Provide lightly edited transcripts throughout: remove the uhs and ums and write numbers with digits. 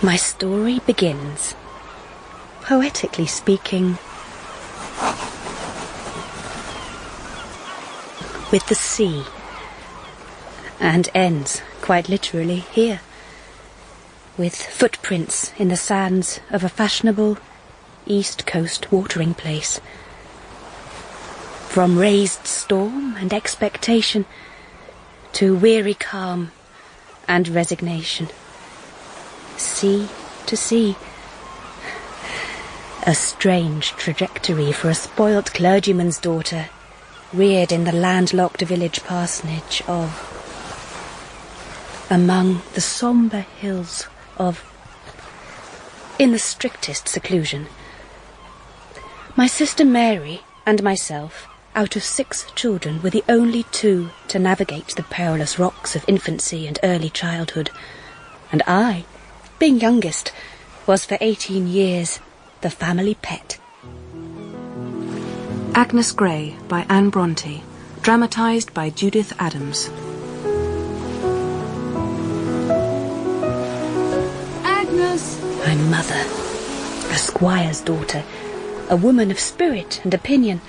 My story begins, poetically speaking, with the sea, and ends, quite literally, here, with footprints in the sands of a fashionable East Coast watering place. From raised storm and expectation to weary calm and resignation. Sea to sea. A strange trajectory for a spoilt clergyman's daughter, reared in the landlocked village parsonage of, among the sombre hills of, in the strictest seclusion. My sister Mary and myself, out of 6 children, were the only 2 to navigate the perilous rocks of infancy and early childhood, and I, being youngest, was for 18 years the family pet. Agnes Grey by Anne Brontë, dramatised by Judith Adams. Agnes! My mother, a squire's daughter, a woman of spirit and opinion,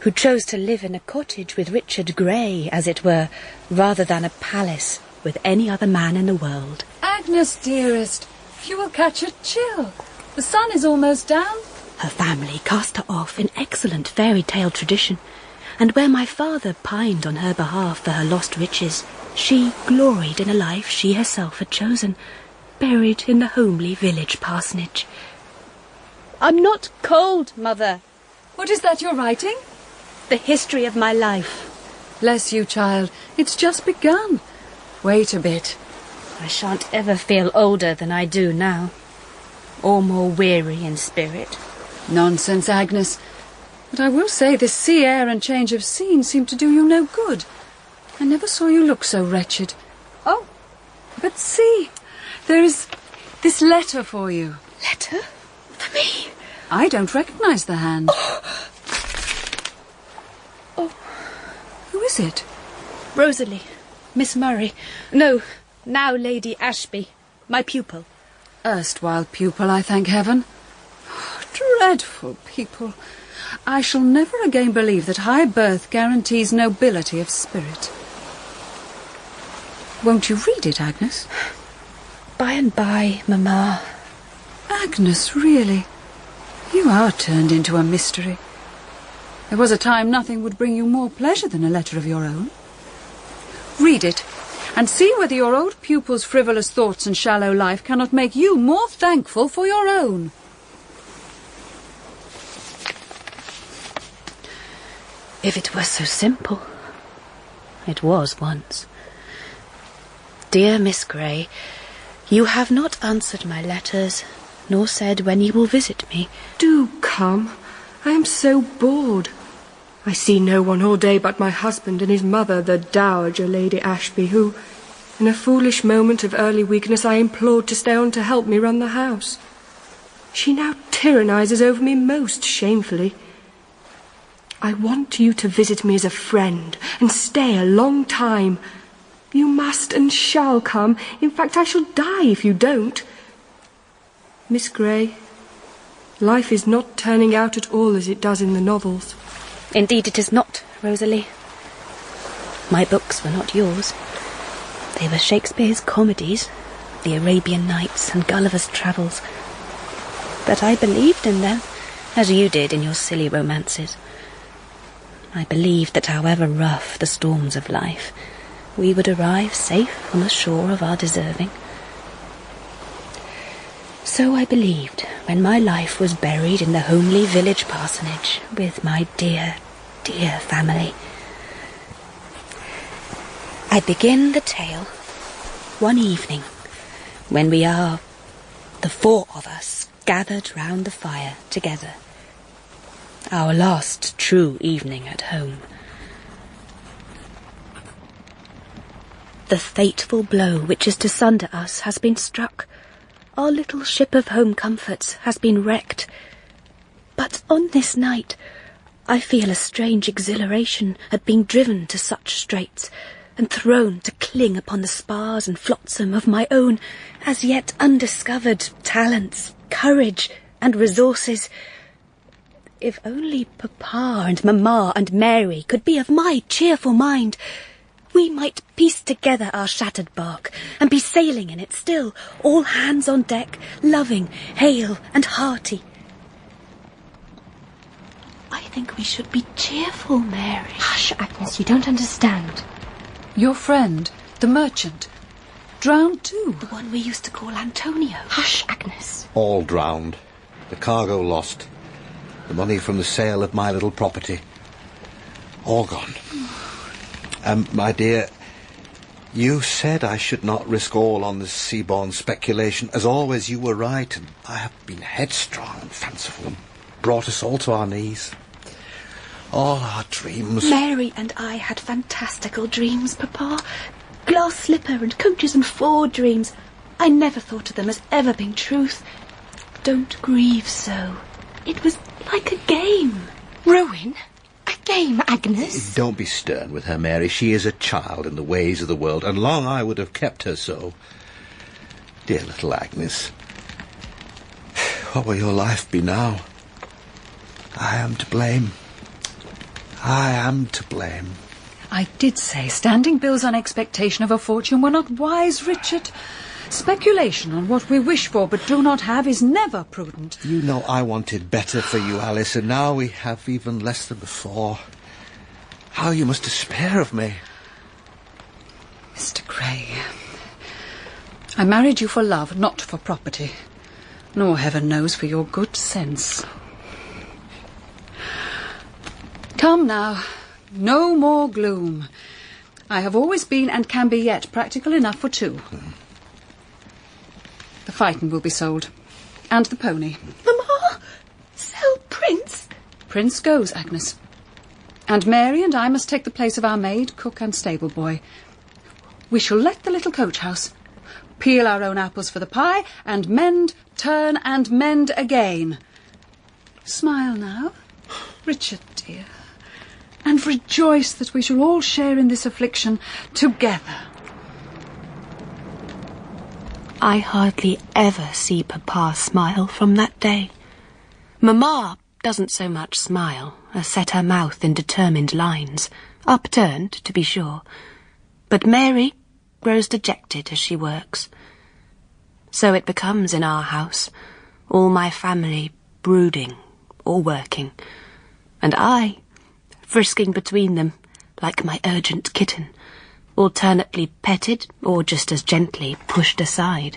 who chose to live in a cottage with Richard Grey, as it were, rather than a palace with any other man in the world. Agnes, dearest, you will catch a chill. The sun is almost down. Her family cast her off in excellent fairy tale tradition, and where my father pined on her behalf for her lost riches, she gloried in a life she herself had chosen, buried in the homely village parsonage. I'm not cold, Mother. What is that you're writing? The history of my life. Bless you, child. It's just begun. Wait a bit. I shan't ever feel older than I do now, or more weary in spirit. Nonsense, Agnes. But I will say this sea air and change of scene seem to do you no good. I never saw you look so wretched. Oh, but see, there is this letter for you. Letter? For me? I don't recognise the hand. Oh. Who is it? Rosalie. Miss Murray. No, now Lady Ashby. My pupil. Erstwhile pupil, I thank heaven. Dreadful people. I shall never again believe that high birth guarantees nobility of spirit. Won't you read it, Agnes? By and by, Mamma. Agnes, really? You are turned into a mystery. There was a time nothing would bring you more pleasure than a letter of your own. Read it, and see whether your old pupil's frivolous thoughts and shallow life cannot make you more thankful for your own. If it were so simple. It was once. Dear Miss Grey, you have not answered my letters, nor said when you will visit me. Do come. I am so bored. I see no one all day but my husband and his mother, the Dowager Lady Ashby, who, in a foolish moment of early weakness, I implored to stay on to help me run the house. She now tyrannises over me most shamefully. I want you to visit me as a friend and stay a long time. You must and shall come. In fact, I shall die if you don't. Miss Grey, life is not turning out at all as it does in the novels. Indeed it is not, Rosalie. My books were not yours. They were Shakespeare's comedies, the Arabian Nights and Gulliver's Travels. But I believed in them, as you did in your silly romances. I believed that however rough the storms of life, we would arrive safe on the shore of our deserving. So I believed when my life was buried in the homely village parsonage with my dear, dear family. I begin the tale one evening when we are, the 4 of us, gathered round the fire together. Our last true evening at home. The fateful blow which is to sunder us has been struck. Our little ship of home comforts has been wrecked. But on this night I feel a strange exhilaration at being driven to such straits, and thrown to cling upon the spars and flotsam of my own, as yet undiscovered talents, courage, and resources. If only Papa and Mamma and Mary could be of my cheerful mind, we might piece together our shattered bark and be sailing in it still, all hands on deck, loving, hale, and hearty. I think we should be cheerful, Mary. Hush, Agnes, you don't understand. Your friend, the merchant, drowned too. The one we used to call Antonio. Hush, Agnes. All drowned. The cargo lost. The money from the sale of my little property. All gone. My dear, you said I should not risk all on this sea-borne speculation. As always, you were right, and I have been headstrong and fanciful and brought us all to our knees. All our dreams... Mary and I had fantastical dreams, Papa. Glass slipper and coaches and four dreams. I never thought of them as ever being truth. Don't grieve so. It was like a game. Ruin? A game, Agnes? Don't be stern with her, Mary. She is a child in the ways of the world, and long I would have kept her so. Dear little Agnes, what will your life be now? I am to blame. I am to blame. I did say standing bills on expectation of a fortune were not wise, Richard. Speculation on what we wish for but do not have is never prudent. You know I wanted better for you, Alice, and now we have even less than before. How you must despair of me. Mr. Grey, I married you for love, not for property, nor, heaven knows, for your good sense. Come now, no more gloom. I have always been, and can be yet, practical enough for two. The phaeton will be sold, and the pony. Mamma, sell Prince? Prince goes, Agnes. And Mary and I must take the place of our maid, cook, and stable boy. We shall let the little coach house, peel our own apples for the pie, and mend, turn, and mend again. Smile now, Richard, dear, and rejoice that we shall all share in this affliction together. I hardly ever see Papa smile from that day. Mamma doesn't so much smile as set her mouth in determined lines, upturned, to be sure. But Mary grows dejected as she works. So it becomes in our house, all my family brooding or working, and I frisking between them like my urgent kitten, alternately petted or just as gently pushed aside.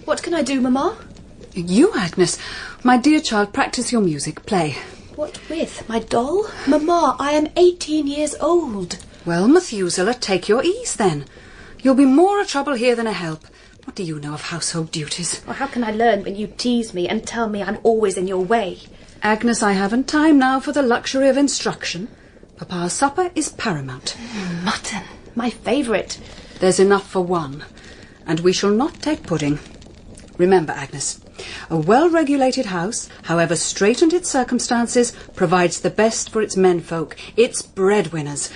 What can I do, Mamma? You, Agnes, my dear child, practice your music. Play. What with? My doll? Mamma, I am 18 years old. Well, Methuselah, take your ease then. You'll be more a trouble here than a help. What do you know of household duties? Well, how can I learn when you tease me and tell me I'm always in your way? Agnes, I haven't time now for the luxury of instruction. Papa's supper is paramount. Mutton, my favourite. There's enough for one, and we shall not take pudding. Remember, Agnes, a well-regulated house, however straitened its circumstances, provides the best for its menfolk, its breadwinners.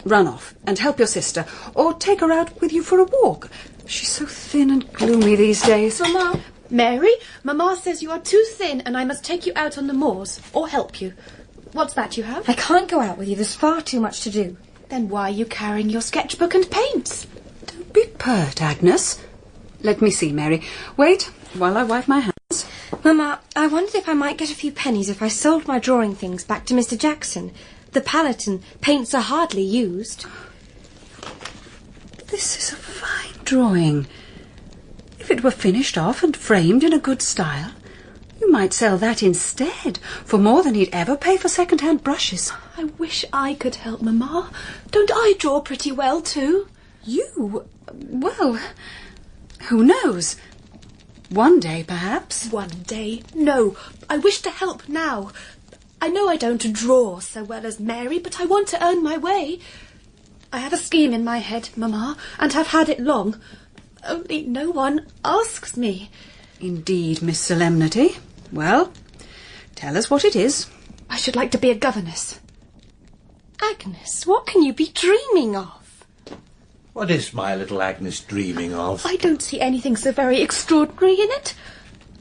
Run off and help your sister, or take her out with you for a walk. She's so thin and gloomy these days. Mamma. Mary, Mamma says you are too thin and I must take you out on the moors, or help you. What's that you have? I can't go out with you. There's far too much to do. Then why are you carrying your sketchbook and paints? Don't be pert, Agnes. Let me see, Mary. Wait while I wipe my hands. Mamma, I wondered if I might get a few pennies if I sold my drawing things back to Mr. Jackson. The palette and paints are hardly used. This is a fine drawing. If it were finished off and framed in a good style, you might sell that instead for more than he'd ever pay for second-hand brushes. I wish I could help, Mamma. Don't I draw pretty well, too? You? Well, who knows? One day, perhaps. One day? No, I wish to help now. I know I don't draw so well as Mary, but I want to earn my way. I have a scheme in my head, Mamma, and have had it long. Only no one asks me. Indeed, Miss Solemnity. Well, tell us what it is. I should like to be a governess. Agnes, what can you be dreaming of? What is my little Agnes dreaming of? I don't see anything so very extraordinary in it.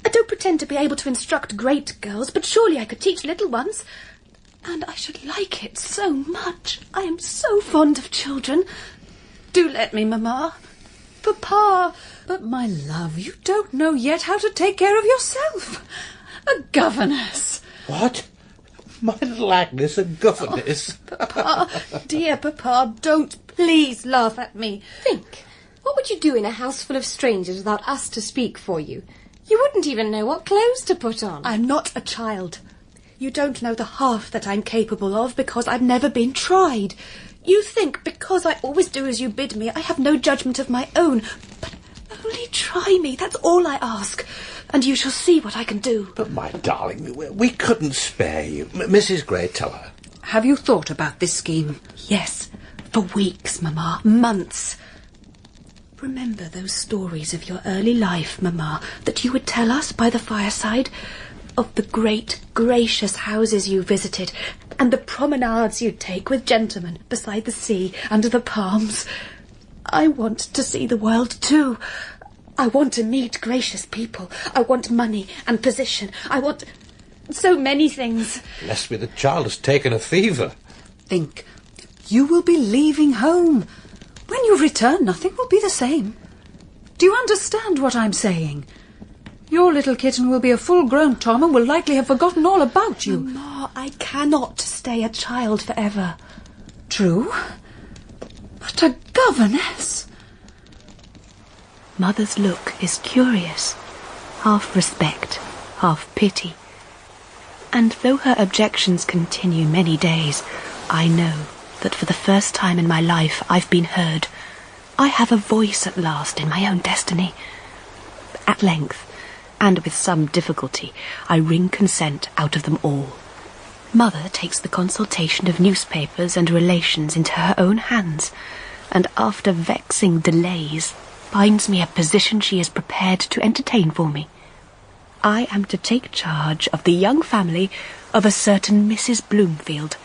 I don't pretend to be able to instruct great girls, but surely I could teach little ones. And I should like it so much. I am so fond of children. Do let me, Mamma. Papa. But, my love, you don't know yet how to take care of yourself. A governess. What? My little Agnes, a governess? Oh, Papa, dear Papa, don't please laugh at me. Think, what would you do in a house full of strangers without us to speak for you? You wouldn't even know what clothes to put on. I'm not a child. You don't know the half that I'm capable of because I've never been tried. You think because I always do as you bid me, I have no judgment of my own. But only try me, that's all I ask. And you shall see what I can do. But, my darling, we couldn't spare you. Mrs. Grey, tell her. Have you thought about this scheme? Yes, for weeks, Mamma, months. Remember those stories of your early life, Mamma, that you would tell us by the fireside? Of the great, gracious houses you visited, and the promenades you'd take with gentlemen beside the sea, under the palms. I want to see the world too. I want to meet gracious people. I want money and position. I want so many things. Bless me, the child has taken a fever. Think. You will be leaving home. When you return, nothing will be the same. Do you understand what I'm saying? Your little kitten will be a full-grown Tom and will likely have forgotten all about you. Mamma, I cannot stay a child forever. True. But a governess. Mother's look is curious, half respect, half pity. And though her objections continue many days, I know that for the first time in my life I've been heard. I have a voice at last in my own destiny. At length, and with some difficulty, I wring consent out of them all. Mother takes the consultation of newspapers and relations into her own hands, and after vexing delays, finds me a position she is prepared to entertain for me. I am to take charge of the young family of a certain Mrs. Bloomfield,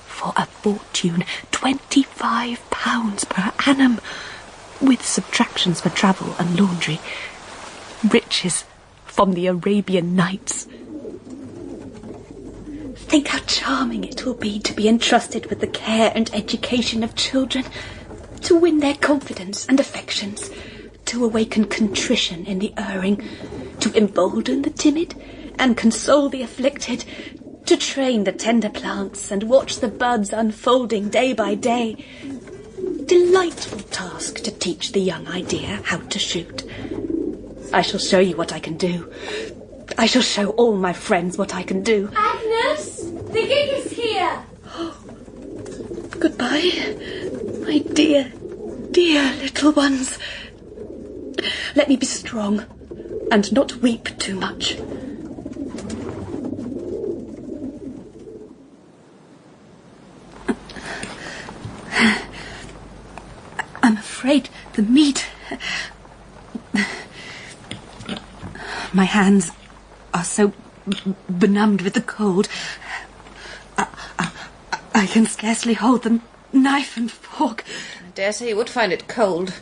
for a fortune, £25 per annum, with subtractions for travel and laundry. Riches from the Arabian Nights. Think how charming it will be to be entrusted with the care and education of children, to win their confidence and affections, to awaken contrition in the erring, to embolden the timid and console the afflicted, to train the tender plants and watch the buds unfolding day by day. Delightful task to teach the young idea how to shoot. I shall show you what I can do. I shall show all my friends what I can do. Agnes, the gig is here. Goodbye, my dear, dear little ones. Let me be strong and not weep too much. I'm afraid the meat... My hands are so benumbed with the cold. I can scarcely hold them, knife and fork. I dare say you would find it cold.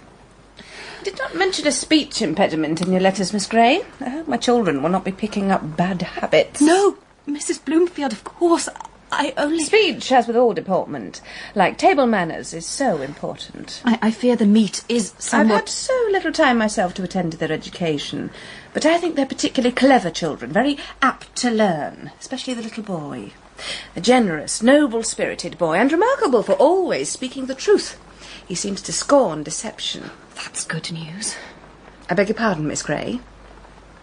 You did not mention a speech impediment in your letters, Miss Grey. I hope my children will not be picking up bad habits. No, Mrs. Bloomfield, of course. I only... Speech, as with all deportment, like table manners, is so important. I fear the meat is somewhat... I've had so little time myself to attend to their education, but I think they're particularly clever children, very apt to learn, especially the little boy. A generous, noble-spirited boy, and remarkable for always speaking the truth. He seems to scorn deception. That's good news. I beg your pardon, Miss Grey.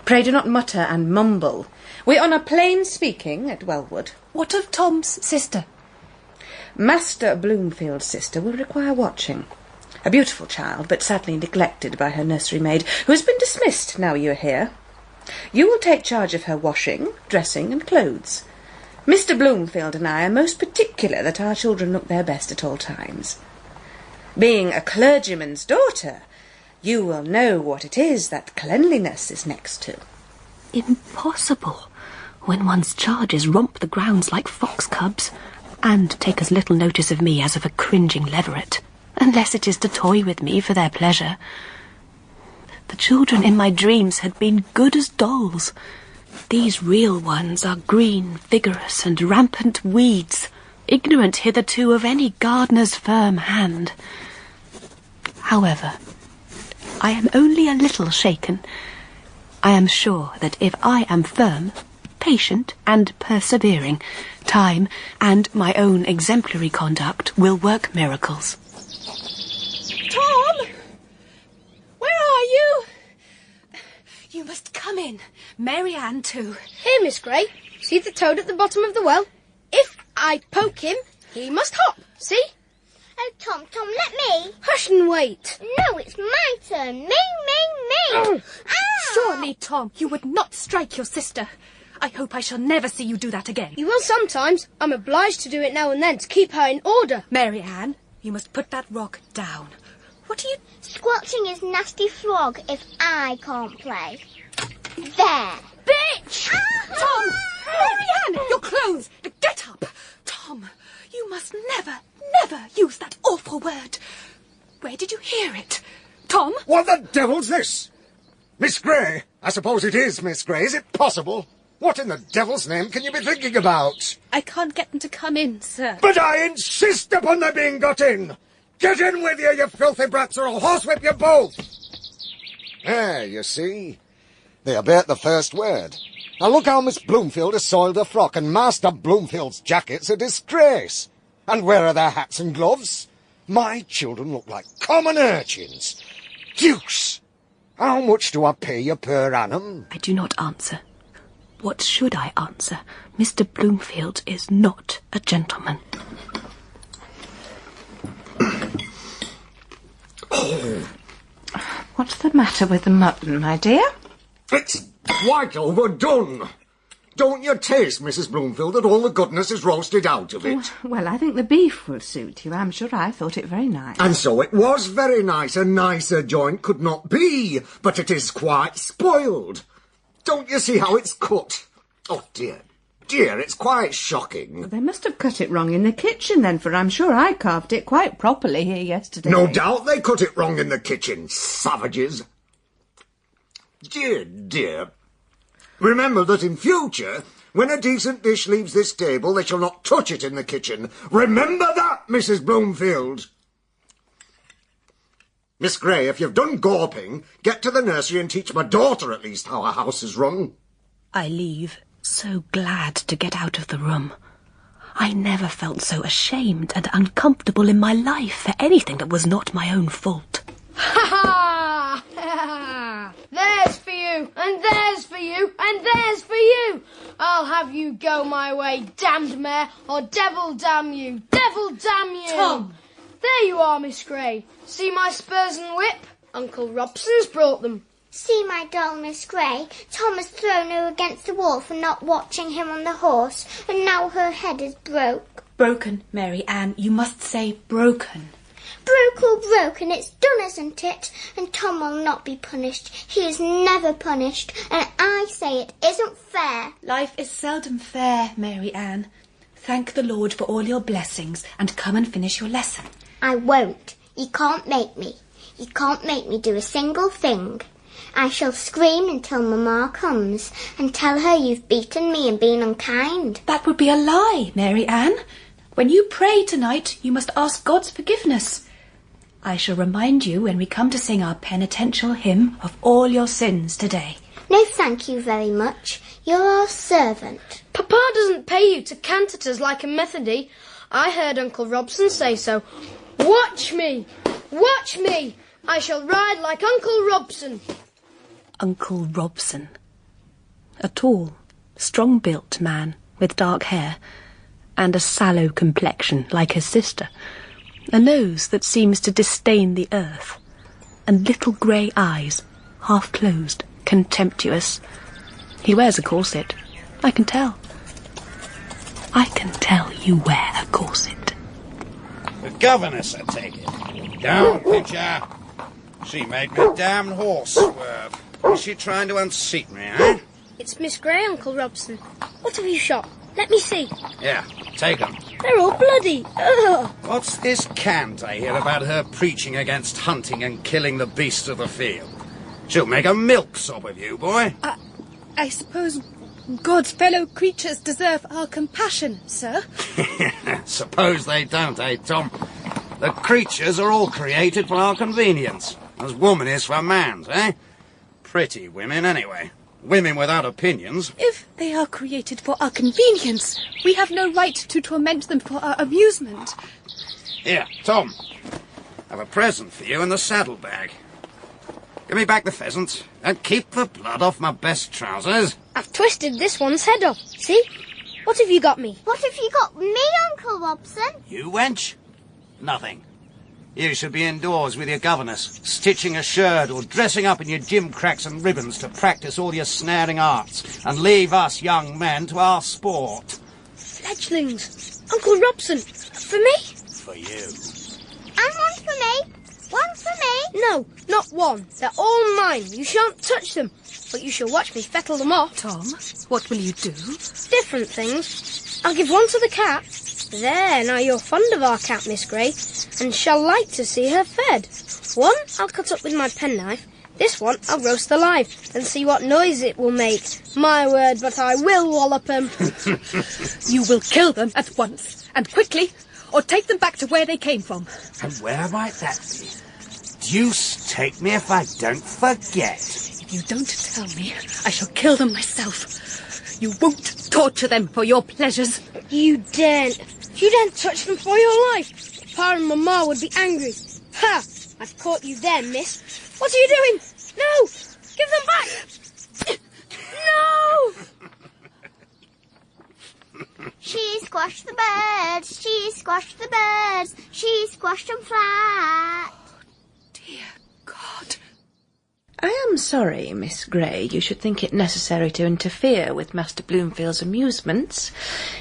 Pray do not mutter and mumble. We honour plain speaking at Wellwood. What of Tom's sister? Master Bloomfield's sister will require watching. A beautiful child, but sadly neglected by her nursery maid, who has been dismissed now you are here. You will take charge of her washing, dressing, and clothes. Mr. Bloomfield and I are most particular that our children look their best at all times. Being a clergyman's daughter, you will know what it is that cleanliness is next to. Impossible, when one's charges romp the grounds like fox cubs, and take as little notice of me as of a cringing leveret, unless it is to toy with me for their pleasure. The children in my dreams had been good as dolls. These real ones are green, vigorous, and rampant weeds, ignorant hitherto of any gardener's firm hand. However, I am only a little shaken. I am sure that if I am firm, patient, and persevering, time and my own exemplary conduct will work miracles. Tom! Where are you? You must come in. Mary Ann, too. Here, Miss Grey. See the toad at the bottom of the well? If I poke him, he must hop. See? Oh, Tom, let me. Hush and wait. No, it's my turn. Me. Oh. Surely, Tom, you would not strike your sister. I hope I shall never see you do that again. You will sometimes. I'm obliged to do it now and then to keep her in order. Mary Ann, you must put that rock down. What are you... Squelching his nasty frog if I can't play. There. Bitch! Tom! Mary Ann, your clothes! Get up! Tom, you must never use that awful word. Where did you hear it? Tom? What the devil's this? Miss Grey? I suppose it is Miss Grey. Is it possible? What in the devil's name can you be thinking about? I can't get them to come in, sir. But I insist upon their being got in! Get in with you, you filthy brats, or I'll horsewhip you both! There, you see. They obey the first word. Now look how Miss Bloomfield has soiled her frock, and Master Bloomfield's jacket's a disgrace. And where are their hats and gloves? My children look like common urchins. Deuce! How much do I pay you per annum? I do not answer. What should I answer? Mr. Bloomfield is not a gentleman. What's the matter with the mutton, my dear? It's quite overdone. Don't you taste, Mrs. Bloomfield, that all the goodness is roasted out of it? Well, I think the beef will suit you. I'm sure I thought it very nice. And so it was very nice. A nicer joint could not be, but it is quite spoiled. Don't you see how it's cut? Oh, dear, it's quite shocking. They must have cut it wrong in the kitchen then, for I'm sure I carved it quite properly here yesterday. No doubt they cut it wrong in the kitchen, savages. Dear. Remember that in future, when a decent dish leaves this table, they shall not touch it in the kitchen. Remember that, Mrs. Bloomfield. Miss Grey, if you've done gawping, get to the nursery and teach my daughter at least how a house is run. I leave, so glad to get out of the room. I never felt so ashamed and uncomfortable in my life for anything that was not my own fault. Ha ha! There's for you, and there's for you, and there's for you. I'll have you go my way, damned mare, or devil damn you, devil damn you. Tom! There you are, Miss Grey. See my spurs and whip? Uncle Robson's brought them. See my doll, Miss Grey. Tom has thrown her against the wall for not watching him on the horse, and now her head is broke. Broken, Mary Ann. You must say broken. Broke or broken, it's done, isn't it? And Tom will not be punished. He is never punished, and I say it isn't fair. Life is seldom fair, Mary Ann. Thank the Lord for all your blessings, and come and finish your lesson. I won't. You can't make me. You can't make me do a single thing. I shall scream until Mamma comes and tell her you've beaten me and been unkind. That would be a lie, Mary Ann. When you pray tonight, you must ask God's forgiveness. I shall remind you when we come to sing our penitential hymn of all your sins today. No, thank you very much. You're our servant. Papa doesn't pay you to cant at us like a Methody. I heard Uncle Robson say so. Watch me! Watch me! I shall ride like Uncle Robson. Uncle Robson. A tall, strong-built man with dark hair and a sallow complexion like his sister, a nose that seems to disdain the earth, and little grey eyes, half-closed, contemptuous. He wears a corset. I can tell. I can tell you wear a corset. The governess, I take it. Down, pitcher. She made me damned horse swerve. Is she trying to unseat me, eh? It's Miss Grey, Uncle Robson. What have you shot? Let me see. Yeah, take 'em. They're all bloody. Ugh. What's this cant I hear about her preaching against hunting and killing the beasts of the field? She'll make a milksop of you, boy. I suppose God's fellow creatures deserve our compassion, sir. Suppose they don't, eh, Tom? The creatures are all created for our convenience, as woman is for man's, eh? Pretty women, anyway. Women without opinions. If they are created for our convenience, we have no right to torment them for our amusement. Here, Tom. I've a present for you in the saddlebag. Give me back the pheasant, and keep the blood off my best trousers. I've twisted this one's head off. See? What have you got me? What have you got me, Uncle Robson? You, wench? Nothing. You should be indoors with your governess, stitching a shirt or dressing up in your gimcracks and ribbons to practice all your snaring arts, and leave us young men to our sport. Fledglings. Uncle Robson. For me? For you. And one for me. One for me. No, not one. They're all mine. You shan't touch them. But you shall watch me fettle them off. Tom, what will you do? Different things. I'll give one to the cat. There, now you're fond of our cat, Miss Grey, and shall like to see her fed. One I'll cut up with my penknife. This one I'll roast alive, and see what noise it will make. My word, but I will wallop 'em. You will kill them at once, and quickly, or take them back to where they came from. And where might that be? Deuce take me if I don't forget. If you don't tell me, I shall kill them myself. You won't torture them for your pleasures. You daren't. You daren't touch them for your life. Pa and Mamma would be angry. Ha! I've caught you there, miss. What are you doing? No! Give them back! No! She squashed the birds. She squashed the birds. She squashed them flat. Dear God. I am sorry, Miss Grey, you should think it necessary to interfere with Master Bloomfield's amusements.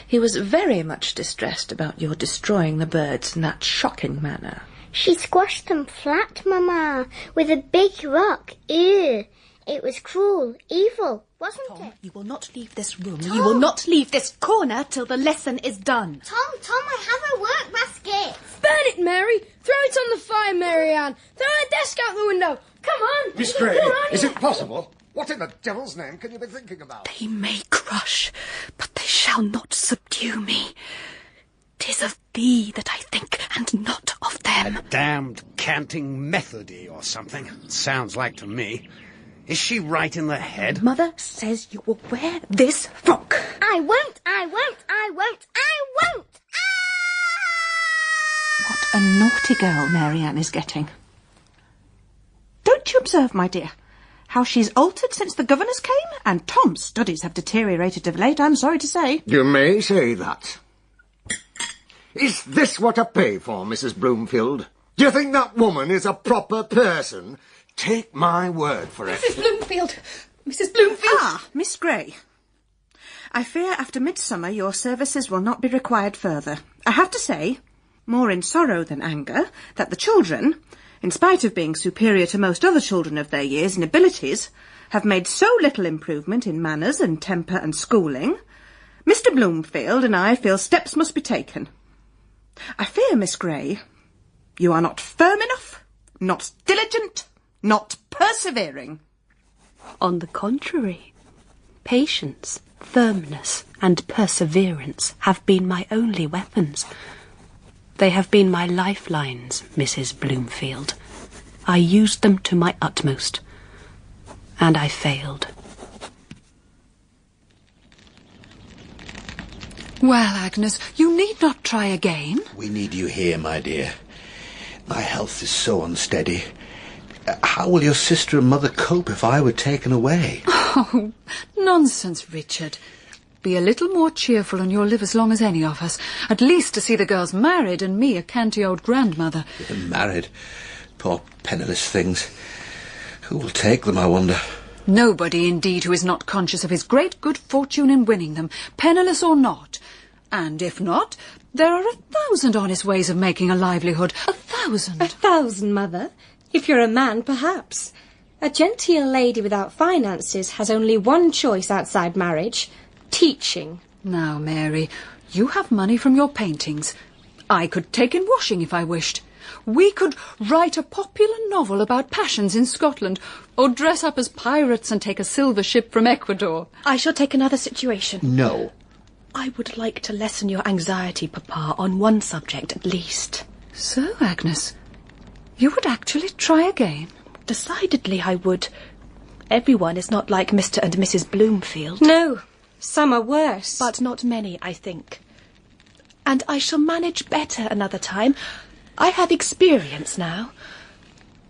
He was very much distressed about your destroying the birds in that shocking manner. She squashed them flat, Mamma, with a big rock. Ew. It was cruel, evil, wasn't Tom, it? you will not leave this room. Tom. You will not leave this corner till the lesson is done. Tom, I have a work basket. Burn it, Mary! Throw it on the fire, Mary Ann! Throw her desk out the window! Come on! Miss Grey, is it possible? What in the devil's name can you be thinking about? They may crush, but they shall not subdue me. 'Tis of thee that I think, and not of them. A damned canting Methody or something. Sounds like to me. Is she right in the head? Mother says you will wear this frock. I won't, I won't, I won't, I won't! What a naughty girl Mary Ann is getting. Don't you observe, my dear, how she's altered since the governess came? And Tom's studies have deteriorated of late, I'm sorry to say. You may say that. Is this what I pay for, Mrs. Bloomfield? Do you think that woman is a proper person? Take my word for it. Mrs. Bloomfield! Mrs. Bloomfield! Ah, Miss Grey. I fear after midsummer your services will not be required further. I have to say, more in sorrow than anger, that the children, in spite of being superior to most other children of their years in abilities, have made so little improvement in manners and temper and schooling. Mr. Bloomfield and I feel steps must be taken. I fear, Miss Grey, you are not firm enough, not diligent, not persevering. On the contrary, patience, firmness, and perseverance have been my only weapons. They have been my lifelines, Mrs. Bloomfield. I used them to my utmost, and I failed. Well, Agnes, you need not try again. We need you here, my dear. My health is so unsteady. How will your sister and mother cope if I were taken away? Oh, nonsense, Richard. Be a little more cheerful and you'll live as long as any of us. At least to see the girls married and me a canty old grandmother. They're married. Poor penniless things. Who will take them, I wonder? Nobody, indeed, who is not conscious of his great good fortune in winning them, penniless or not. And if not, there are 1,000 honest ways of making a livelihood. 1,000. 1,000, Mother. If you're a man, perhaps. A genteel lady without finances has only one choice outside marriage: teaching. Now, Mary, You have money from your paintings. I could take in washing if I wished. We could write a popular novel about passions in Scotland, or dress up as pirates and take a silver ship from Ecuador. I shall take another situation. No. I would like to lessen your anxiety, Papa, on one subject at least. So, Agnes, you would actually try again? Decidedly I would. Everyone is not like Mr. and Mrs. Bloomfield. No, some are worse. But not many, I think. And I shall manage better another time. I have experience now.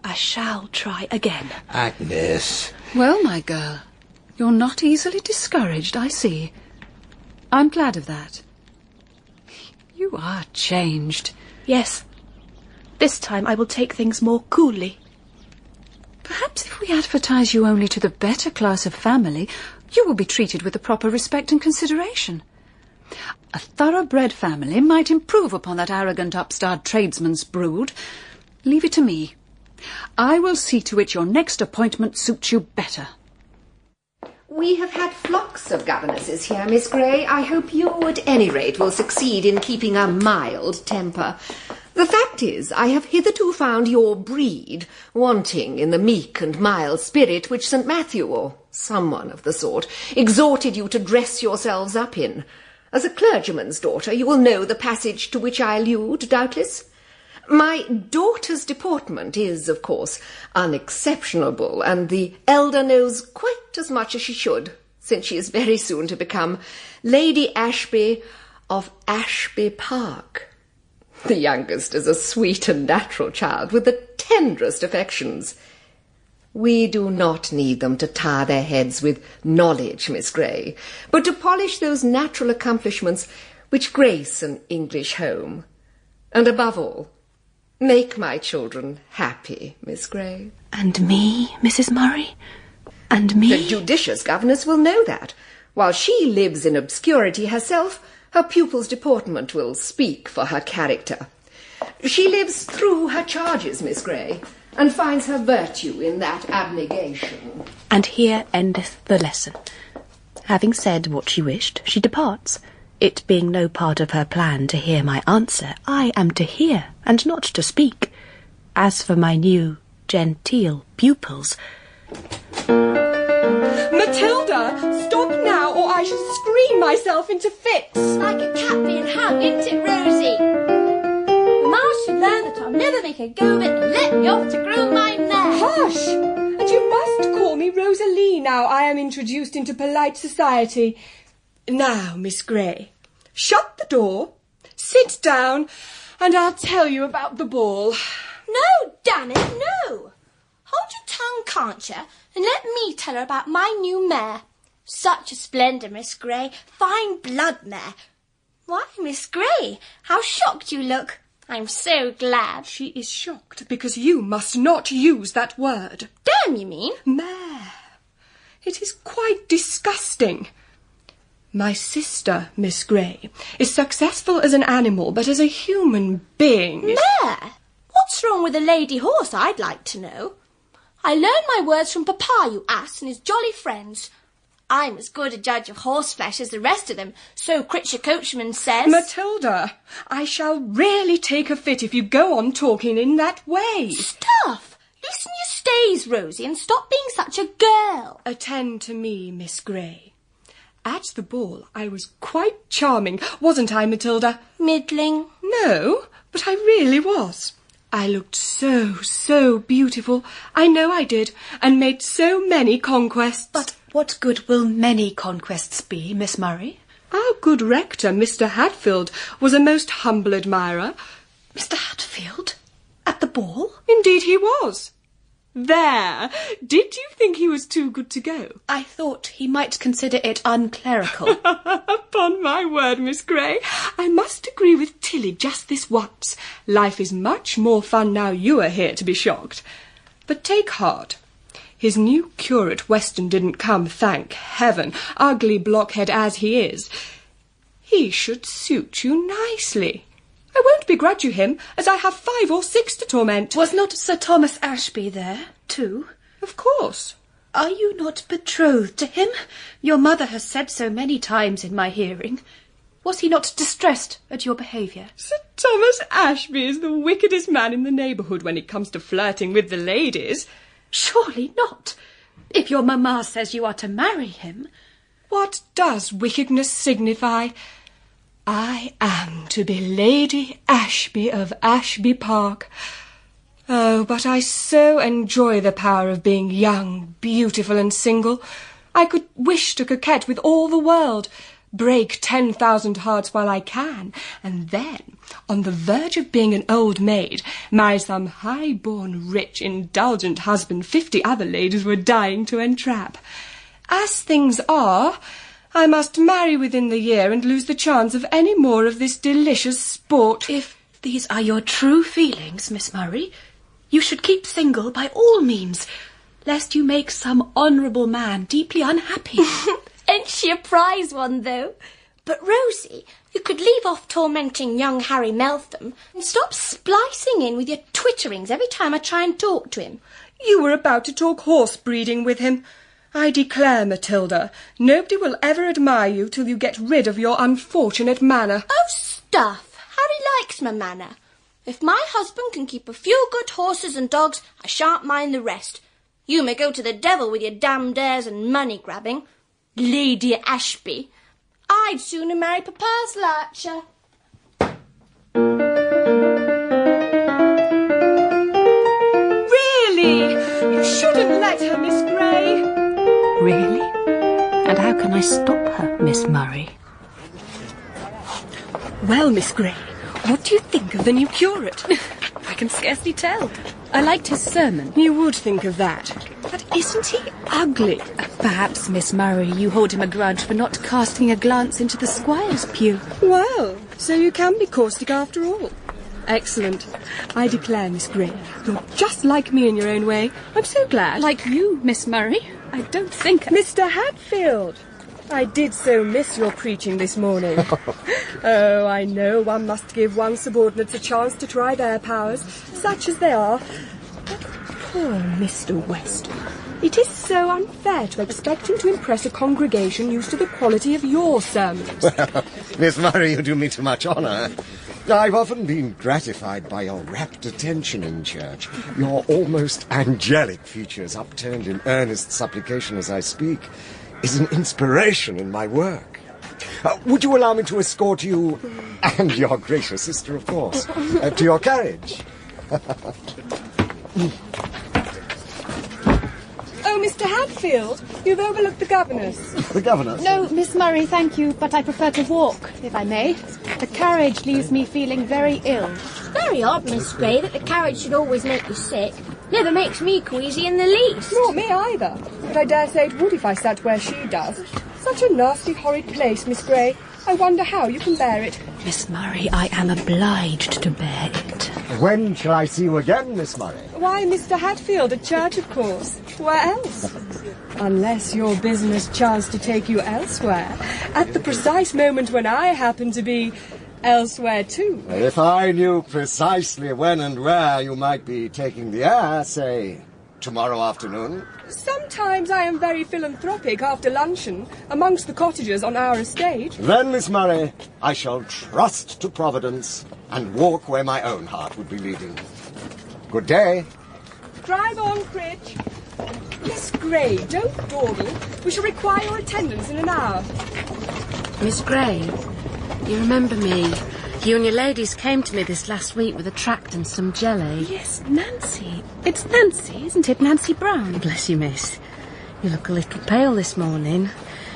I shall try again. Agnes. Well, my girl, you're not easily discouraged, I see. I'm glad of that. You are changed. Yes. This time I will take things more coolly. Perhaps if we advertise you only to the better class of family, you will be treated with the proper respect and consideration. A thoroughbred family might improve upon that arrogant upstart tradesman's brood. Leave it to me. I will see to it your next appointment suits you better. We have had flocks of governesses here, Miss Grey. I hope you, at any rate, will succeed in keeping a mild temper. The fact is, I have hitherto found your breed wanting in the meek and mild spirit which St. Matthew, or someone of the sort, exhorted you to dress yourselves up in. As a clergyman's daughter, you will know the passage to which I allude, doubtless. My daughter's deportment is, of course, unexceptionable, and the elder knows quite as much as she should, since she is very soon to become Lady Ashby of Ashby Park. The youngest is a sweet and natural child with the tenderest affections. We do not need them to tar their heads with knowledge, Miss Grey, but to polish those natural accomplishments which grace an English home. And above all, make my children happy, Miss Grey. And me, Mrs. Murray? And me? The judicious governess will know that. While she lives in obscurity herself, her pupil's deportment will speak for her character. She lives through her charges, Miss Grey, and finds her virtue in that abnegation. And here endeth the lesson. Having said what she wished, she departs. It being no part of her plan to hear my answer, I am to hear, and not to speak. As for my new, genteel pupils... Matilda, stop now, or I shall scream myself into fits. Like a cat being hung, isn't it, Rosie? Mamma should learn that I'll never make a go of it and let me off to groom my mare. Hush! And you must call me Rosalie now I am introduced into polite society. Now, Miss Grey, shut the door, sit down, and I'll tell you about the ball. No, damn it, no! Hold your tongue, can't you, and let me tell her about my new mare. Such a splendour, Miss Grey. Fine blood mare. Why, Miss Grey, how shocked you look. I'm so glad. She is shocked because you must not use that word. Damn, you mean? Mare. It is quite disgusting. My sister, Miss Grey, is successful as an animal, but as a human being... Mare? What's wrong with a lady horse, I'd like to know? I learned my words from Papa, you ass, and his jolly friends. I'm as good a judge of horseflesh as the rest of them, so Critcher Coachman says. Matilda, I shall really take a fit if you go on talking in that way. Stuff! Loosen your stays, Rosie, and stop being such a girl. Attend to me, Miss Grey. At the ball, I was quite charming, wasn't I, Matilda? Middling. No, but I really was. I looked so beautiful. I know I did, and made so many conquests. But what good will many conquests be, Miss Murray? Our good rector, Mr. Hatfield, was a most humble admirer. Mr. Hatfield? At the ball? Indeed he was. There! Did you think he was too good to go? I thought he might consider it unclerical. Upon my word, Miss Grey, I must agree with Tilly just this once. Life is much more fun now you are here to be shocked. But take heart. His new curate Weston didn't come, thank heaven, ugly blockhead as he is. He should suit you nicely. I won't begrudge you him, as I have 5 or 6 to torment. Was not Sir Thomas Ashby there, too? Of course. Are you not betrothed to him? Your mother has said so many times in my hearing. Was he not distressed at your behaviour? Sir Thomas Ashby is the wickedest man in the neighbourhood when it comes to flirting with the ladies. Surely not. If your mamma says you are to marry him. What does wickedness signify? I am to be Lady Ashby of Ashby Park. Oh, but I so enjoy the power of being young, beautiful and single. I could wish to coquette with all the world, break 10,000 hearts while I can, and then, on the verge of being an old maid, marry some high-born, rich, indulgent husband 50 other ladies were dying to entrap. As things are, I must marry within the year and lose the chance of any more of this delicious sport. If these are your true feelings, Miss Murray, you should keep single by all means, lest you make some honourable man deeply unhappy. Ain't she a prize one, though? But, Rosie, you could leave off tormenting young Harry Meltham and stop splicing in with your twitterings every time I try and talk to him. You were about to talk horse breeding with him. I declare, Matilda, nobody will ever admire you till you get rid of your unfortunate manner. Oh, stuff! Harry likes my manner. If my husband can keep a few good horses and dogs, I shan't mind the rest. You may go to the devil with your damned airs and money-grabbing. Lady Ashby. I'd sooner marry Papa's Larcher. Really? You shouldn't let her, Miss Grey. Really? And how can I stop her, Miss Murray? Well, Miss Grey, what do you think of the new curate? I can scarcely tell. I liked his sermon. You would think of that. But isn't he ugly? Perhaps, Miss Murray, you hold him a grudge for not casting a glance into the squire's pew. Well, so you can be caustic after all. Excellent. I declare, Miss Grey, you're just like me in your own way. I'm so glad. Like you, Miss Murray. I don't think... Mr. Hatfield! I did so miss your preaching this morning. Oh, I know one must give one's subordinates a chance to try their powers, such as they are. But poor Mr. West. It is so unfair to expect him to impress a congregation used to the quality of your sermons. Well, Miss Murray, you do me too much honour. I've often been gratified by your rapt attention in church, your almost angelic features upturned in earnest supplication as I speak is an inspiration in my work. Would you allow me to escort you, and your gracious sister, of course, to your carriage? Oh, Mr. Hatfield, you've overlooked the governess. The governess? No, Miss Murray, thank you, but I prefer to walk, if I may. The carriage leaves me feeling very ill. Very odd, Miss Grey, that the carriage should always make you sick. Never makes me queasy in the least. Not me either, but I dare say it would if I sat where she does. Such a nasty, horrid place, Miss Grey. I wonder how you can bear it. Miss Murray, I am obliged to bear it. When shall I see you again, Miss Murray? Why, Mr. Hatfield, at church, of course. Where else? Unless your business chanced to take you elsewhere, at the precise moment when I happen to be elsewhere too. If I knew precisely when and where you might be taking the air, say, tomorrow afternoon. Sometimes I am very philanthropic after luncheon amongst the cottagers on our estate. Then, Miss Murray, I shall trust to Providence and walk where my own heart would be leading. Good day. Drive on, Critch. Miss Grey, don't dawdle. We shall require your attendance in an hour. Miss Grey, you remember me? You and your ladies came to me this last week with a tract and some jelly. Yes, Nancy. It's Nancy, isn't it? Nancy Brown. Bless you, miss. You look a little pale this morning.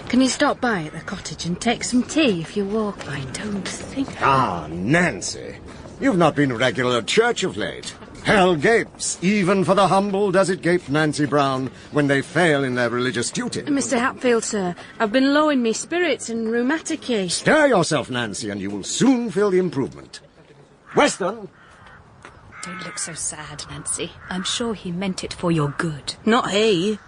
Can you stop by at the cottage and take some tea if you walk? I don't think... Ah, Nancy. You've not been regular at church of late. Hell gapes, even for the humble does it gape, Nancy Brown, when they fail in their religious duty. Mr. Hatfield, sir, I've been low in me spirits and rheumaticy. Stir yourself, Nancy, and you will soon feel the improvement. Weston! Don't look so sad, Nancy. I'm sure he meant it for your good. Not he.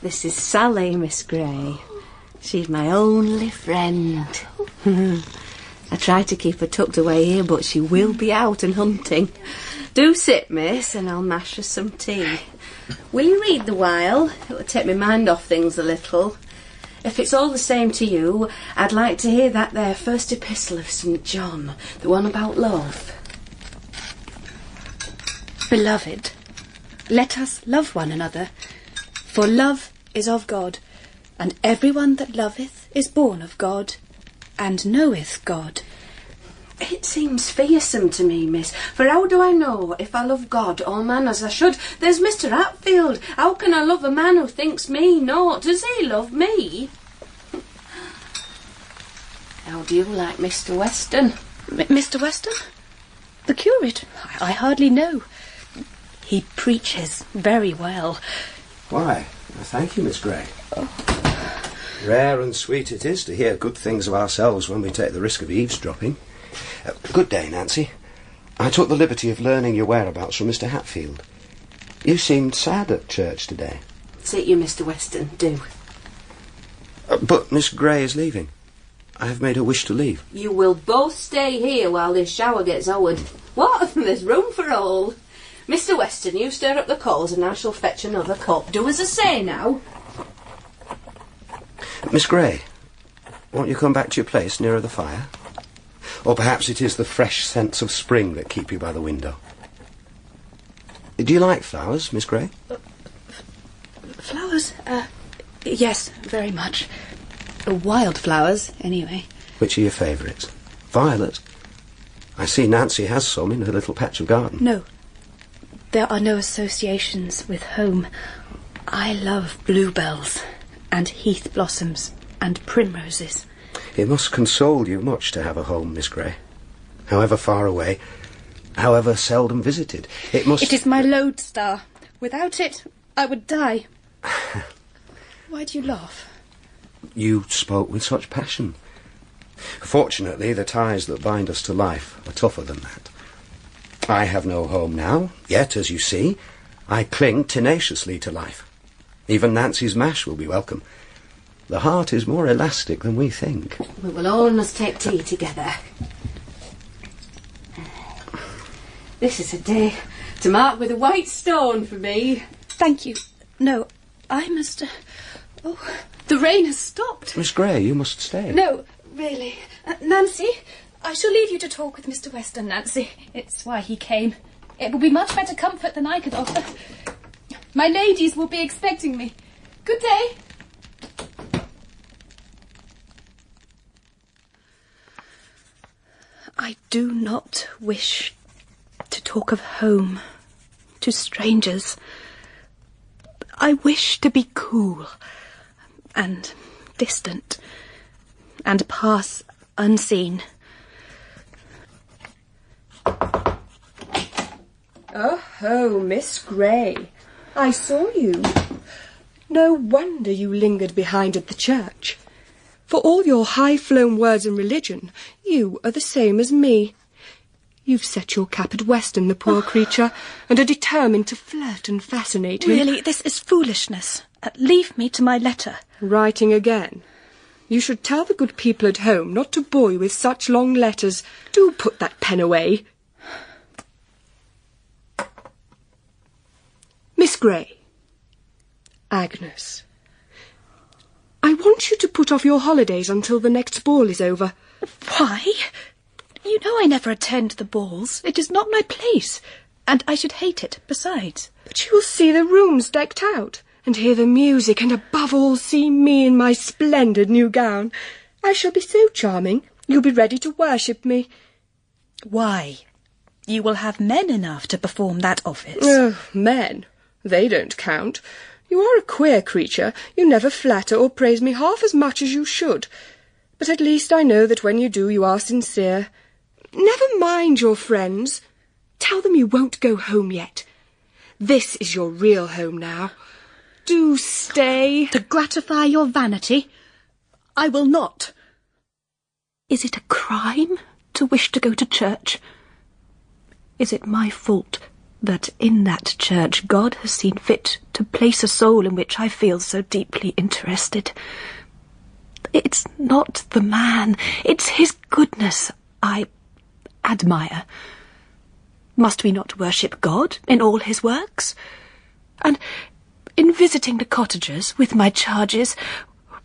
This is Sally, Miss Grey. She's my only friend. I try to keep her tucked away here, but she will be out and hunting. Do sit, miss, and I'll mash her some tea. Will you read the while? It will take my mind off things a little. If it's all the same to you, I'd like to hear that there first epistle of St. John, the one about love. Beloved, let us love one another, for love is of God, and everyone that loveth is born of God, and knoweth God. It seems fearsome to me, miss, for how do I know if I love God or man as I should? There's Mr. Hatfield. How can I love a man who thinks me naught? Does he love me? How do you like Mr. Weston? Mr. Weston? The curate? I hardly know. He preaches very well. Why, thank you, Miss Grey. Rare and sweet it is to hear good things of ourselves when we take the risk of eavesdropping. Good day, Nancy. I took the liberty of learning your whereabouts from Mr. Hatfield. You seemed sad at church today. Sit you, Mr. Weston, do. But Miss Grey is leaving. I have made her wish to leave. You will both stay here while this shower gets over. What? There's room for all. Mr. Weston, you stir up the coals and I shall fetch another cup. Do as I say now. Miss Grey, won't you come back to your place nearer the fire? Or perhaps it is the fresh scents of spring that keep you by the window. Do you like flowers, Miss Grey? Flowers? Yes, very much. Wild flowers, anyway. Which are your favourites? Violet? I see Nancy has some in her little patch of garden. No. There are no associations with home. I love bluebells and heath blossoms and primroses. It must console you much to have a home, Miss Grey. However far away, however seldom visited, it must... It is my lodestar. Without it, I would die. Why do you laugh? You spoke with such passion. Fortunately, the ties that bind us to life are tougher than that. I have no home now, yet, as you see, I cling tenaciously to life. Even Nancy's mash will be welcome. The heart is more elastic than we think. We will all must take tea together. This is a day to mark with a white stone for me. Thank you. No, I must... Oh, the rain has stopped. Miss Grey, you must stay. No, really. Nancy, I shall leave you to talk with Mr. Weston, Nancy. It's why he came. It will be much better comfort than I could offer. My ladies will be expecting me. Good day. I do not wish to talk of home to strangers. I wish to be cool and distant and pass unseen. Oh, Miss Grey, I saw you. No wonder you lingered behind at the church. For all your high-flown words and religion, you are the same as me. You've set your cap at Weston, the poor creature, and are determined to flirt and fascinate him. Really, this is foolishness. Leave me to my letter. Writing again. You should tell the good people at home not to bore you with such long letters. Do put that pen away. Miss Grey. Agnes. I want you to put off your holidays until the next ball is over. Why? You know I never attend the balls. It is not my place. And I should hate it, besides. But you will see the rooms decked out, and hear the music, and above all see me in my splendid new gown. I shall be so charming, you'll be ready to worship me. Why? You will have men enough to perform that office. Oh, men. They don't count. You are a queer creature. You never flatter or praise me half as much as you should. But at least I know that when you do, you are sincere. Never mind your friends. Tell them you won't go home yet. This is your real home now. Do stay. To gratify your vanity? I will not. Is it a crime to wish to go to church? Is it my fault that in that church God has seen fit to place a soul in which I feel so deeply interested? It's not the man, it's his goodness I admire. Must we not worship God in all his works? And in visiting the cottagers with my charges,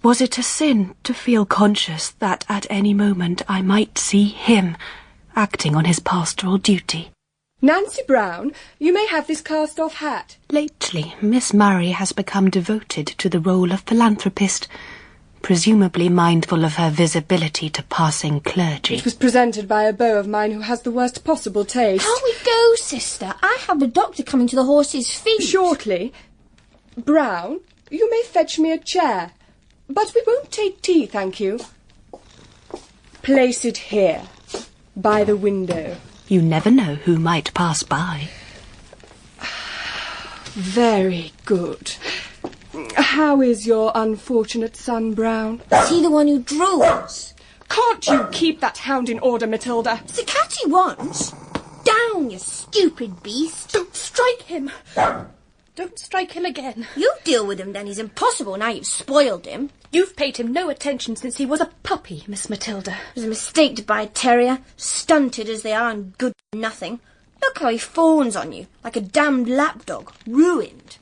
Was it a sin to feel conscious that at any moment I might see him acting on his pastoral duty? Nancy Brown, you may have this cast-off hat. Lately, Miss Murray has become devoted to the role of philanthropist, presumably mindful of her visibility to passing clergy. It was presented by a beau of mine who has the worst possible taste. Can't we go, sister? I have the doctor coming to the horse's feet. Shortly. Brown, you may fetch me a chair. But we won't take tea, thank you. Place it here, by the window. You never know who might pass by. Very good. How is your unfortunate son, Brown? Is he the one who draws? Can't you keep that hound in order, Matilda? It's the cat he wants. Down, you stupid beast. Don't strike him. Don't strike him again. You deal with him then. He's impossible now you've spoiled him. You've paid him no attention since he was a puppy, Miss Matilda. It was a mistake to buy a terrier, stunted as they are and good for nothing. Look how he fawns on you, like a damned lapdog, ruined.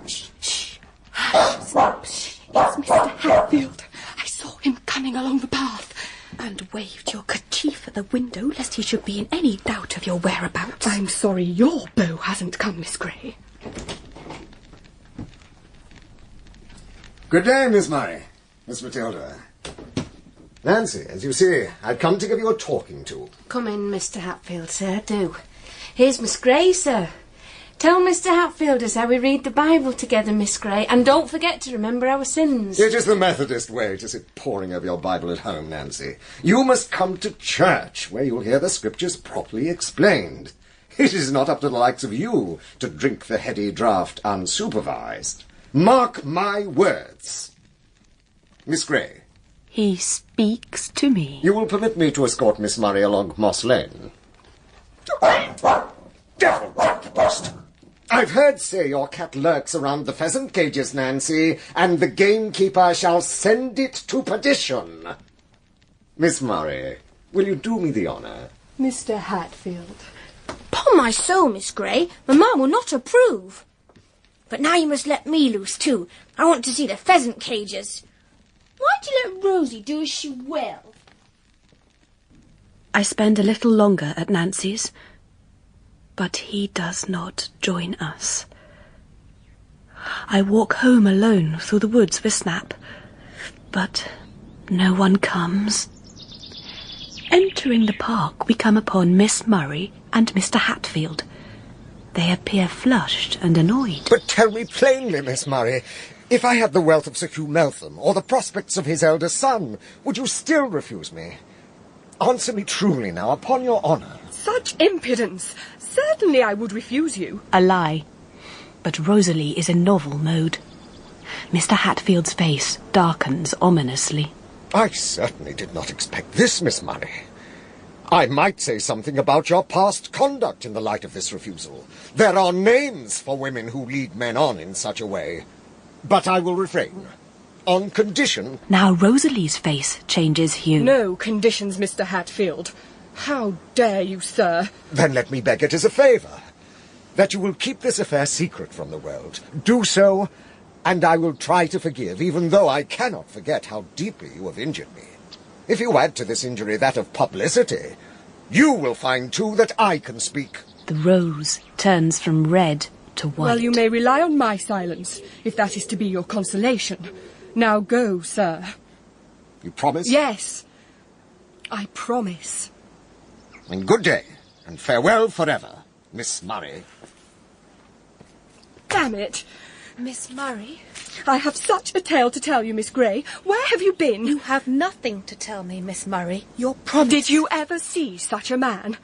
Shh. It's Mr. Hatfield. I saw him coming along the path and waved your kerchief at the window lest he should be in any doubt of your whereabouts. I'm sorry your beau hasn't come, Miss Grey. Good day, Miss Murray. Miss Matilda. Nancy, as you see, I've come to give you a talking to. Come in, Mr. Hatfield, sir, do. Here's Miss Grey, sir. Tell Mr. Hatfield as how we read the Bible together, Miss Grey, and don't forget to remember our sins. It is the Methodist way to sit poring over your Bible at home, Nancy. You must come to church, where you'll hear the scriptures properly explained. It is not up to the likes of you to drink the heady draught unsupervised. Mark my words. Miss Grey. He speaks to me. You will permit me to escort Miss Murray along Moss Lane. Devil take the beast! I've heard say your cat lurks around the pheasant cages, Nancy, and the gamekeeper shall send it to perdition. Miss Murray, will you do me the honour? Mr. Hatfield. Upon my soul, Miss Grey, Mamma will not approve. But now you must let me loose too. I want to see the pheasant cages. Why'd you let Rosie do as she will? I spend a little longer at Nancy's, but he does not join us. I walk home alone through the woods with Snap, but no one comes. Entering the park, we come upon Miss Murray and Mr. Hatfield. They appear flushed and annoyed. But tell me plainly, Miss Murray, if I had the wealth of Sir Hugh Meltham, or the prospects of his elder son, would you still refuse me? Answer me truly now, upon your honour. Such impudence! Certainly I would refuse you. A lie. But Rosalie is in novel mode. Mr. Hatfield's face darkens ominously. I certainly did not expect this, Miss Murray. I might say something about your past conduct in the light of this refusal. There are names for women who lead men on in such a way. But I will refrain. On condition... Now Rosalie's face changes hue. No conditions, Mr. Hatfield. How dare you, sir? Then let me beg it as a favour. That you will keep this affair secret from the world. Do so, and I will try to forgive, even though I cannot forget how deeply you have injured me. If you add to this injury that of publicity, you will find, too, that I can speak. The rose turns from red to white. Well, you may rely on my silence, if that is to be your consolation. Now go, sir. You promise? Yes, I promise. And good day, and farewell forever, Miss Murray. Damn it. Miss Murray? I have such a tale to tell you, Miss Grey. Where have you been? You have nothing to tell me, Miss Murray. Your promise... Did you ever see such a man?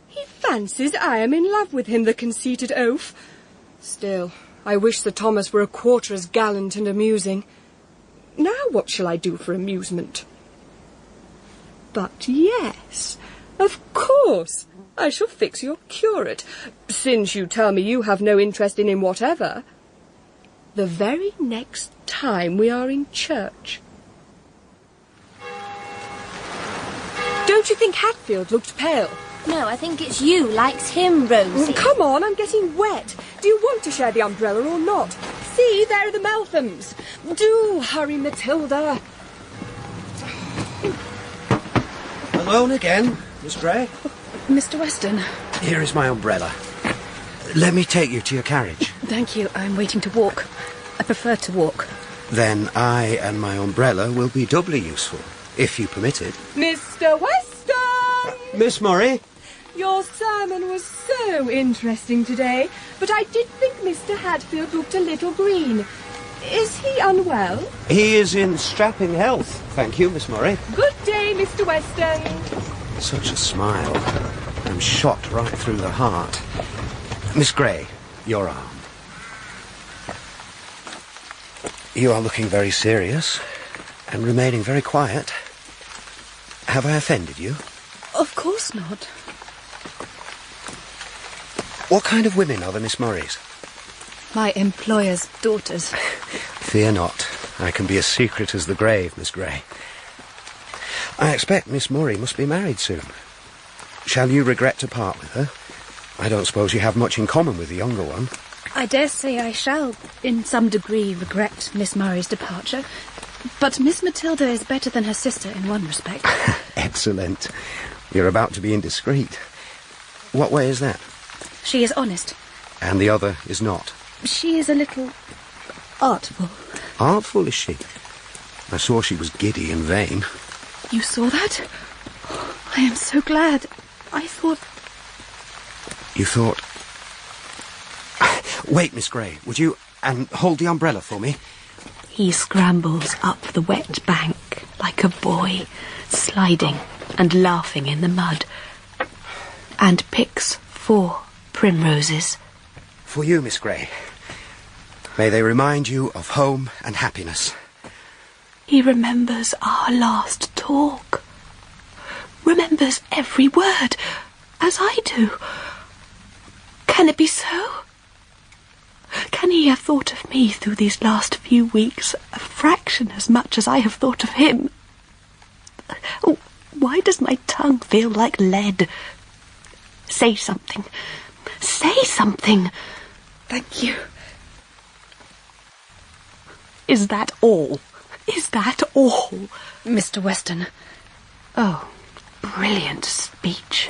He fancies I am in love with him, the conceited oaf. Still, I wish Sir Thomas were a quarter as gallant and amusing. Now what shall I do for amusement? But yes, of course, I shall fix your curate, since you tell me you have no interest in him whatever. The very next time we are in church. Don't you think Hatfield looked pale? No, I think it's you likes him, Rosie. Come on, I'm getting wet. Do you want to share the umbrella or not? See, there are the Melthams. Do hurry, Matilda. Alone again, Miss Grey? Mr. Weston. Here is my umbrella. Let me take you to your carriage. Thank you. I'm waiting to walk. I prefer to walk. Then I and my umbrella will be doubly useful, if you permit it. Mr. Weston! Miss Murray? Your sermon was so interesting today, but I did think Mr. Hadfield looked a little green. Is he unwell? He is in strapping health, thank you, Miss Murray. Good day, Mr. Weston. Such a smile. I'm shot right through the heart. Miss Grey, your arm. You are looking very serious and remaining very quiet. Have I offended you? Of course not. What kind of women are the Miss Murrays? My employer's daughters. Fear not. I can be as secret as the grave, Miss Grey. I expect Miss Murray must be married soon. Shall you regret to part with her? I don't suppose you have much in common with the younger one. I dare say I shall, in some degree, regret Miss Murray's departure. But Miss Matilda is better than her sister in one respect. Excellent. You're about to be indiscreet. What way is that? She is honest. And the other is not? She is a little artful. Artful, is she? I saw she was giddy and vain. You saw that? I am so glad. I thought... You thought... Wait, Miss Grey, would you... and hold the umbrella for me? He scrambles up the wet bank like a boy, sliding and laughing in the mud, and picks 4 primroses. For you, Miss Grey. May they remind you of home and happiness. He remembers our last talk. Remembers every word, as I do. Can it be so? Can he have thought of me through these last few weeks a fraction as much as I have thought of him? Oh, why does my tongue feel like lead? Say something. Say something. Thank you. Is that all? Is that all? Mr. Weston. Oh, brilliant speech.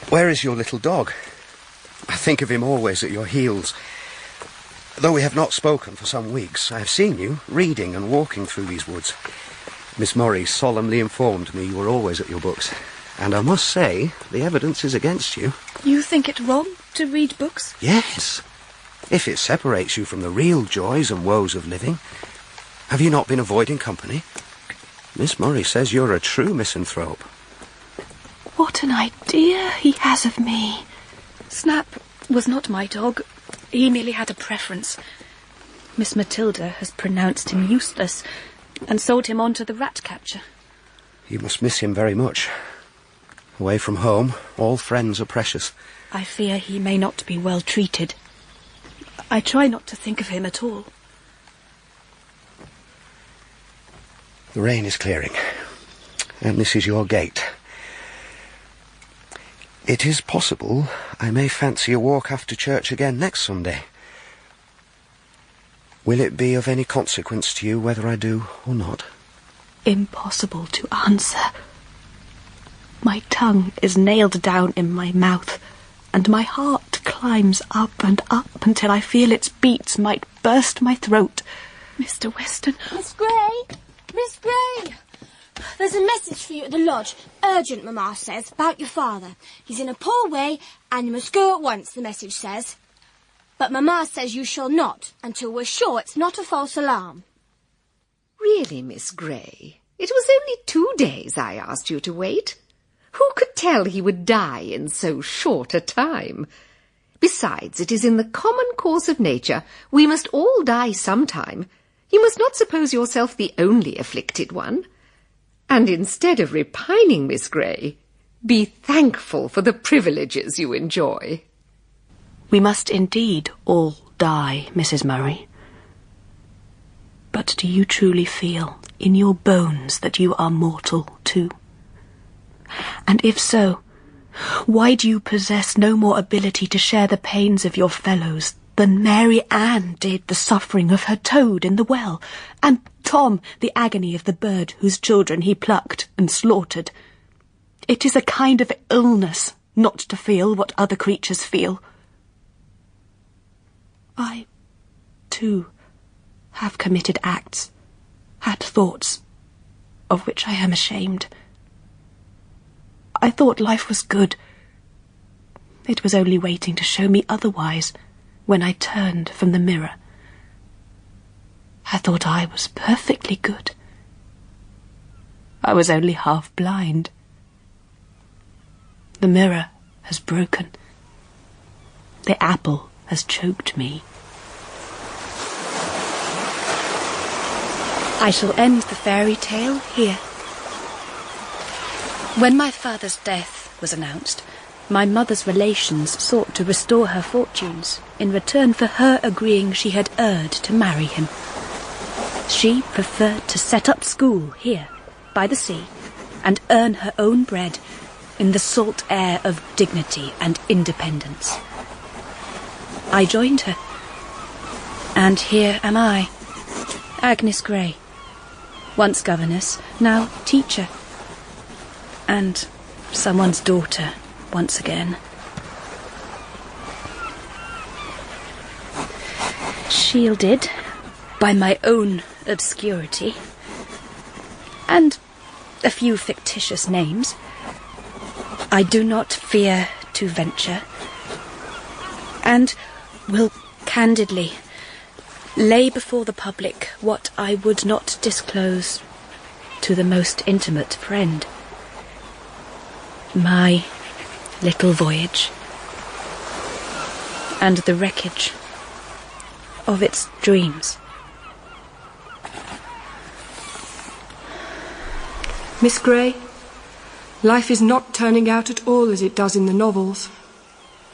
Where is your little dog? I think of him always at your heels. Though we have not spoken for some weeks, I have seen you reading and walking through these woods. Miss Murray solemnly informed me you were always at your books, and I must say the evidence is against you. You think it wrong to read books? Yes, if it separates you from the real joys and woes of living. Have you not been avoiding company? Miss Murray says you're a true misanthrope. What an idea he has of me. Snap was not my dog. He merely had a preference. Miss Matilda has pronounced him useless and sold him on to the rat catcher. You must miss him very much. Away from home, all friends are precious. I fear he may not be well treated. I try not to think of him at all. The rain is clearing, and this is your gate. It is possible I may fancy a walk after church again next Sunday. Will it be of any consequence to you whether I do or not? Impossible to answer. My tongue is nailed down in my mouth, and my heart climbs up and up until I feel its beats might burst my throat. Mr. Weston... Miss Grey! Miss Grey! There's a message for you at the lodge. Urgent, Mamma says, about your father. He's in a poor way, and you must go at once, the message says. But Mamma says you shall not, until we're sure it's not a false alarm. Really, Miss Grey? It was only 2 days I asked you to wait. Who could tell he would die in so short a time? Besides, it is in the common course of nature. We must all die sometime. You must not suppose yourself the only afflicted one. And instead of repining, Miss Grey, be thankful for the privileges you enjoy. We must indeed all die, Mrs. Murray. But do you truly feel in your bones that you are mortal too? And if so, why do you possess no more ability to share the pains of your fellows than Mary Ann did the suffering of her toad in the well, and Tom the agony of the bird whose children he plucked and slaughtered. It is a kind of illness not to feel what other creatures feel. I, too, have committed acts, had thoughts, of which I am ashamed. I thought life was good. It was only waiting to show me otherwise when I turned from the mirror. I thought I was perfectly good. I was only half blind. The mirror has broken. The apple has choked me. I shall end the fairy tale here. When my father's death was announced, my mother's relations sought to restore her fortunes in return for her agreeing she had erred to marry him. She preferred to set up school here, by the sea, and earn her own bread in the salt air of dignity and independence. I joined her, and here am I, Agnes Grey, once governess, now teacher, and someone's daughter once again. Shielded by my own obscurity and a few fictitious names, I do not fear to venture, and will candidly lay before the public what I would not disclose to the most intimate friend. My little voyage, and the wreckage of its dreams. Miss Grey, life is not turning out at all as it does in the novels.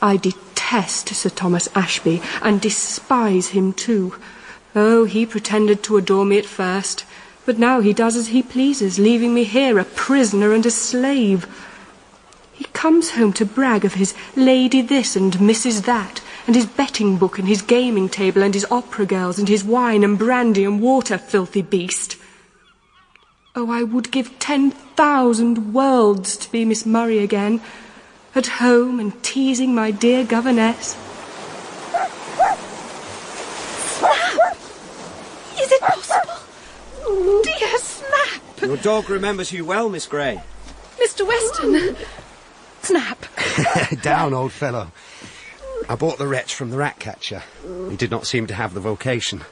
I detest Sir Thomas Ashby, and despise him too. Oh, he pretended to adore me at first, but now he does as he pleases, leaving me here a prisoner and a slave. He comes home to brag of his lady this and Mrs. that, and his betting book and his gaming table and his opera girls and his wine and brandy and water, filthy beast. Oh, I would give 10,000 worlds to be Miss Murray again, at home and teasing my dear governess. Snap! Is it possible? Dear Snap! Your dog remembers you well, Miss Grey. Mr. Weston. Snap. Down, old fellow. I bought the wretch from the rat catcher. He did not seem to have the vocation.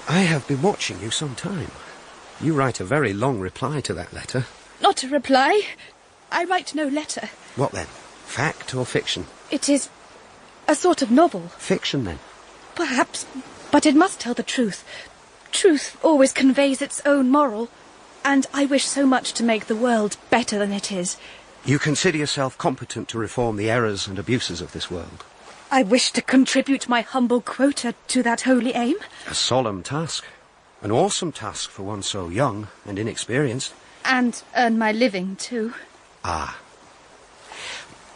I have been watching you some time. You write a very long reply to that letter. Not a reply. I write no letter. What then? Fact or fiction? It is a sort of novel. Fiction, then? Perhaps, but it must tell the truth. Truth always conveys its own moral, and I wish so much to make the world better than it is. You consider yourself competent to reform the errors and abuses of this world? I wish to contribute my humble quota to that holy aim. A solemn task. An awesome task for one so young and inexperienced. And earn my living, too. Ah.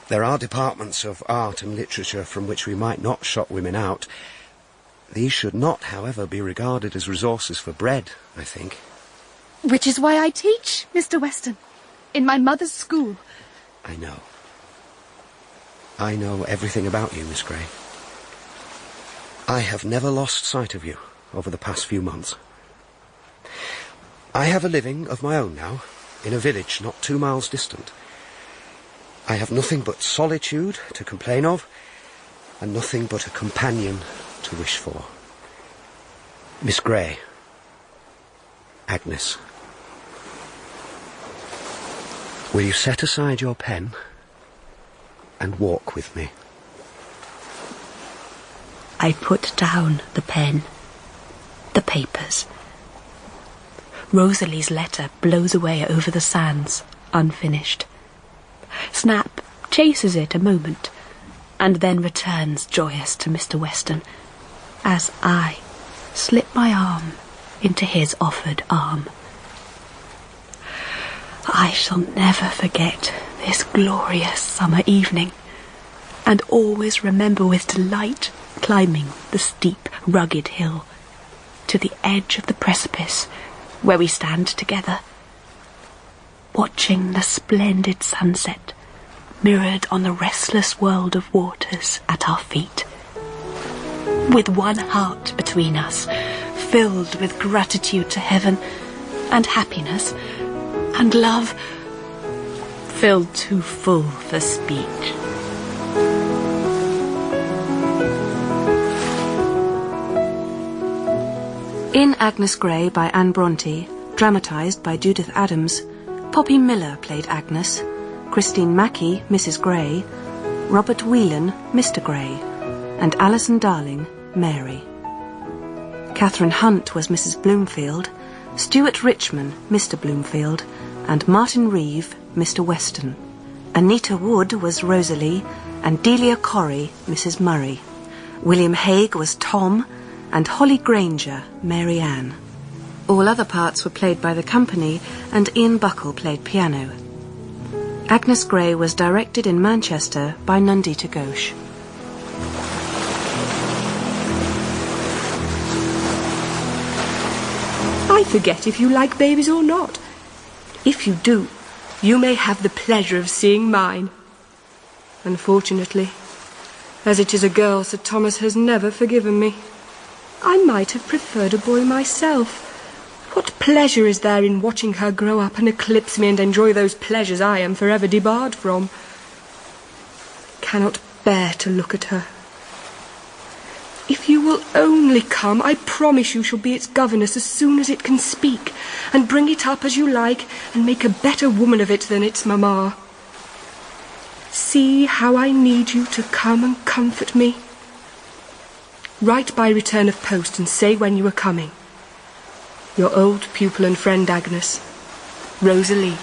There are departments of art and literature from which we might not shut women out. These should not, however, be regarded as resources for bread, I think. Which is why I teach, Mr. Weston, in my mother's school. I know. I know everything about you, Miss Grey. I have never lost sight of you over the past few months. I have a living of my own now, in a village not 2 miles distant. I have nothing but solitude to complain of, and nothing but a companion to wish for. Miss Grey. Agnes. Will you set aside your pen and walk with me? I put down the pen, the papers. Rosalie's letter blows away over the sands, unfinished. Snap chases it a moment, and then returns joyous to Mr. Weston, as I slip my arm into his offered arm. I shall never forget this glorious summer evening, and always remember with delight climbing the steep, rugged hill, to the edge of the precipice, where we stand together, watching the splendid sunset mirrored on the restless world of waters at our feet, with one heart between us, filled with gratitude to heaven, and happiness, and love, filled too full for speech. In Agnes Grey by Anne Brontë, dramatised by Judith Adams, Poppy Miller played Agnes, Christine Mackie, Mrs. Grey, Robert Whelan, Mr. Grey, and Alison Darling, Mary. Catherine Hunt was Mrs. Bloomfield, Stuart Richman, Mr. Bloomfield, and Martin Reeve, Mr. Weston. Anita Wood was Rosalie, and Delia Corrie, Mrs. Murray. William Hague was Tom, and Holly Granger, Mary Ann. All other parts were played by the company, and Ian Buckle played piano. Agnes Grey was directed in Manchester by Nandita Ghosh. I forget if you like babies or not. If you do, you may have the pleasure of seeing mine. Unfortunately, as it is a girl, Sir Thomas has never forgiven me. I might have preferred a boy myself. What pleasure is there in watching her grow up and eclipse me and enjoy those pleasures I am forever debarred from? I cannot bear to look at her. If you will only come, I promise you shall be its governess as soon as it can speak, and bring it up as you like, and make a better woman of it than its mamma. See how I need you to come and comfort me. Write by return of post and say when you are coming. Your old pupil and friend Agnes, Rosalie.